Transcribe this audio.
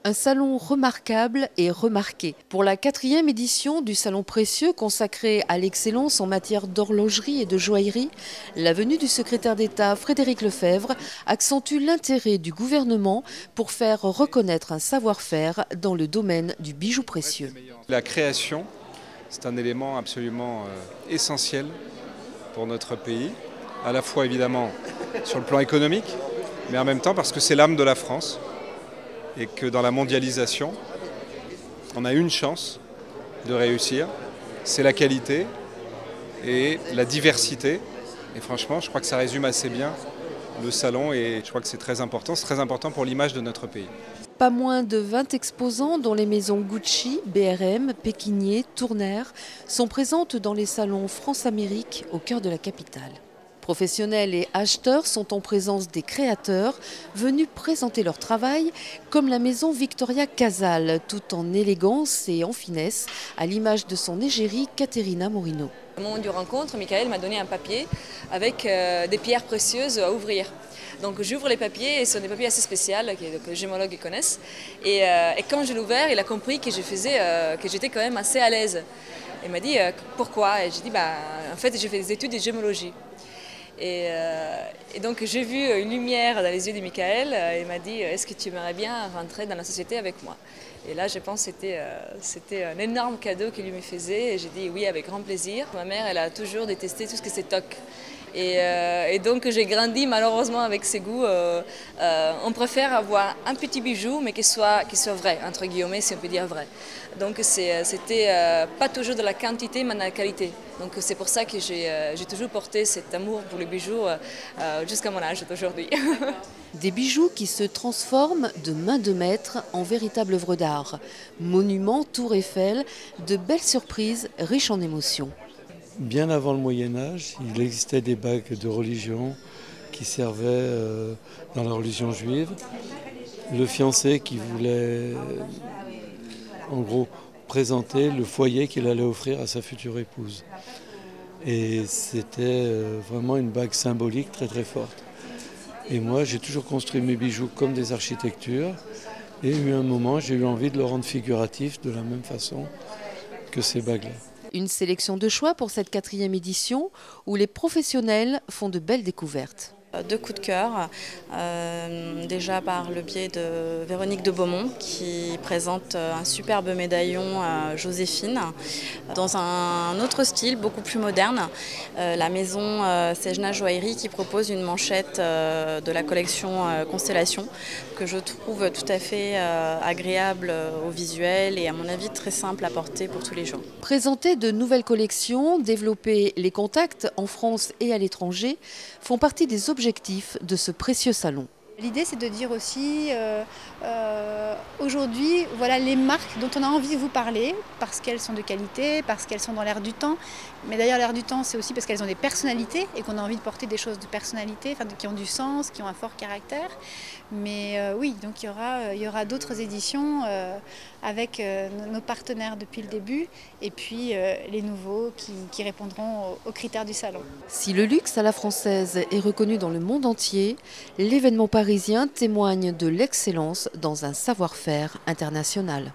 Un salon remarquable et remarqué. Pour la 4e édition du Salon Précieux consacré à l'excellence en matière d'horlogerie et de joaillerie, la venue du secrétaire d'État Frédéric Lefebvre accentue l'intérêt du gouvernement pour faire reconnaître un savoir-faire dans le domaine du bijou précieux. La création, c'est un élément absolument essentiel pour notre pays, à la fois évidemment sur le plan économique, mais en même temps parce que c'est l'âme de la France. Et que dans la mondialisation, on a une chance de réussir, c'est la qualité et la diversité. Et franchement, je crois que ça résume assez bien le salon et je crois que c'est très important pour l'image de notre pays. Pas moins de 20 exposants dont les maisons Gucci, BRM, Pékinier, Tournaire sont présentes dans les salons France-Amérique au cœur de la capitale. Professionnels et acheteurs sont en présence des créateurs venus présenter leur travail, comme la maison Victoria Casal, tout en élégance et en finesse, à l'image de son égérie Caterina Morino. Au moment du rencontre, Michael m'a donné un papier avec des pierres précieuses à ouvrir. Donc j'ouvre les papiers et ce sont des papiers assez spéciaux que les gémologues connaissent. Et quand je l'ai ouvert, il a compris que que j'étais quand même assez à l'aise. Il m'a dit pourquoi, et j'ai dit en fait j'ai fait des études de gémologie. Et donc j'ai vu une lumière dans les yeux de Michael. Il m'a dit est-ce que tu aimerais bien rentrer dans la société avec moi? Et là je pense que c'était un énorme cadeau qu'il lui faisait et j'ai dit oui avec grand plaisir. Ma mère elle a toujours détesté tout ce que c'est toc. Et donc j'ai grandi malheureusement avec ses goûts. On préfère avoir un petit bijou mais qui soit vrai, entre guillemets si on peut dire vrai. Donc c'était pas toujours de la quantité mais de la qualité. Donc c'est pour ça que j'ai toujours porté cet amour pour les bijoux jusqu'à mon âge d'aujourd'hui. Des bijoux qui se transforment de main de maître en véritable œuvre d'art. Monuments, Tour Eiffel, de belles surprises riches en émotions. Bien avant le Moyen-Âge, il existait des bagues de religion qui servaient dans la religion juive. Le fiancé qui voulait, en gros, présenter le foyer qu'il allait offrir à sa future épouse. Et c'était vraiment une bague symbolique très très forte. Et moi, j'ai toujours construit mes bijoux comme des architectures. Et il y a eu un moment, j'ai eu envie de le rendre figuratif de la même façon que ces bagues-là. Une sélection de choix pour cette 4e édition où les professionnels font de belles découvertes. 2 coups de cœur, déjà par le biais de Véronique de Beaumont qui présente un superbe médaillon Joséphine dans un autre style beaucoup plus moderne. La maison Sejna Joaillerie qui propose une manchette de la collection Constellation que je trouve tout à fait agréable au visuel et à mon avis très simple à porter pour tous les jours. Présenter de nouvelles collections, développer les contacts en France et à l'étranger font partie des objectifs de ce précieux salon. L'idée c'est de dire aussi aujourd'hui voilà les marques dont on a envie de vous parler parce qu'elles sont de qualité, parce qu'elles sont dans l'air du temps. Mais d'ailleurs l'air du temps c'est aussi parce qu'elles ont des personnalités et qu'on a envie de porter des choses de personnalité, enfin, qui ont du sens, qui ont un fort caractère. Mais oui, donc il y aura d'autres éditions avec nos partenaires depuis le début et puis les nouveaux qui répondront aux critères du salon. Si le luxe à la française est reconnu dans le monde entier, l'événement parisien témoigne de l'excellence dans un savoir-faire international.